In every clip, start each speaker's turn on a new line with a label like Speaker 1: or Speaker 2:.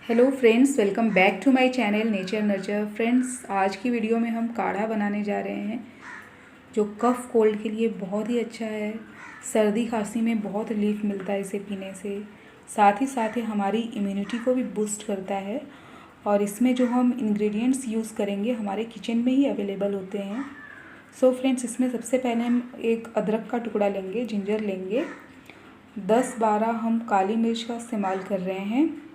Speaker 1: Hello friends, welcome back to my channel nature nurture. Friends, आज की video में हम काढ़ा बनाने जा रहे हैं जो कफ़ कोल्ड के लिए बहुत ही अच्छा है। सर्दी खांसी में बहुत रिलीफ मिलता है इसे पीने से। साथ ही हमारी इम्यूनिटी को भी बूस्ट करता है। और इसमें जो हम इंग्रेडिएंट्स यूज़ करेंगे हमारे किचन में ही अवेलेबल होते हैं। सो फ्रेंड्स, इसमें सबसे पहले हम एक अदरक का टुकड़ा लेंगे, जिंजर लेंगे। 10-12 हम काली मिर्च का इस्तेमाल कर रहे हैं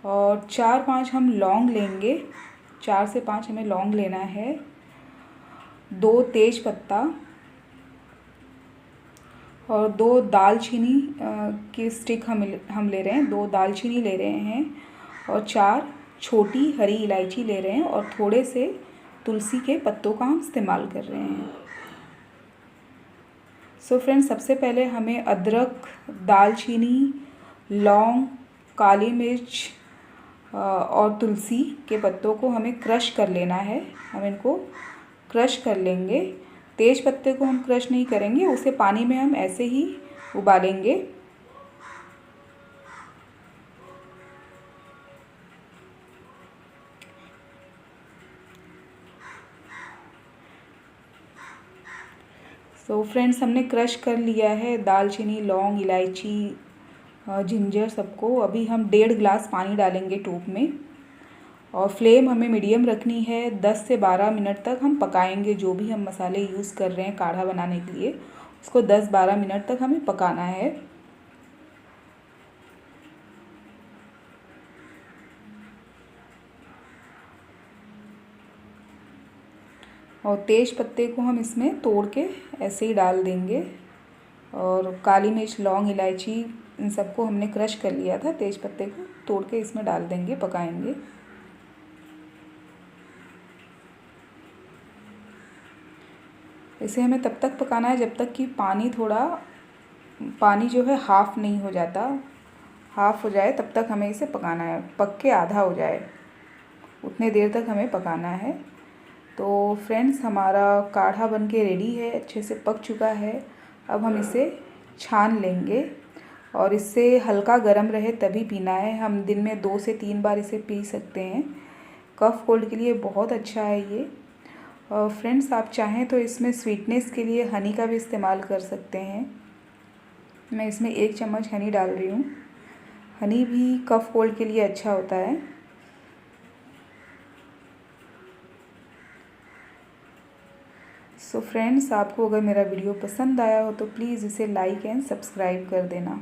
Speaker 1: और 4-5 हम लौंग लेंगे। 4 से 5 हमें लौंग लेना है। 2 तेज पत्ता और 2 दालचीनी की स्टिक हम ले रहे हैं। 2 दालचीनी ले रहे हैं और 4 छोटी हरी इलायची ले रहे हैं और थोड़े से तुलसी के पत्तों का हम इस्तेमाल कर रहे हैं। सो फ्रेंड्स, सबसे पहले हमें अदरक, दालचीनी, लौंग, काली मिर्च और तुलसी के पत्तों को हमें क्रश कर लेना है। हम इनको क्रश कर लेंगे। तेज पत्ते को हम क्रश नहीं करेंगे, उसे पानी में हम ऐसे ही उबालेंगे। सो फ्रेंड्स, हमने क्रश कर लिया है दालचीनी, लौंग, इलायची, जिंजर सबको। अभी हम 1.5 गिलास पानी डालेंगे टोप में और फ्लेम हमें मीडियम रखनी है। 10 से 12 मिनट तक हम पकाएंगे। जो भी हम मसाले यूज़ कर रहे हैं काढ़ा बनाने के लिए, उसको 10-12 मिनट तक हमें पकाना है। और तेज पत्ते को हम इसमें तोड़ के ऐसे ही डाल देंगे। और काली मिर्च, लौंग, इलायची, इन सबको हमने क्रश कर लिया था। तेज पत्ते को तोड़ के इसमें डाल देंगे, पकाएंगे। इसे हमें तब तक पकाना है जब तक कि पानी जो है हाफ़ नहीं हो जाता। हाफ़ हो जाए तब तक हमें इसे पकाना है। पक के आधा हो जाए उतने देर तक हमें पकाना है। तो फ्रेंड्स, हमारा काढ़ा बन के रेडी है, अच्छे से पक चुका है। अब हम इसे छान लेंगे और इससे हल्का गर्म रहे तभी पीना है। हम दिन में 2 से 3 बार इसे पी सकते हैं। कफ़ कोल्ड के लिए बहुत अच्छा है ये। फ्रेंड्स, आप चाहें तो इसमें स्वीटनेस के लिए हनी का भी इस्तेमाल कर सकते हैं। मैं इसमें 1 चम्मच हनी डाल रही हूँ। हनी भी कफ़ कोल्ड के लिए अच्छा होता है। सो फ्रेंड्स, आपको अगर मेरा वीडियो पसंद आया हो तो प्लीज़ इसे लाइक एंड सब्सक्राइब कर देना।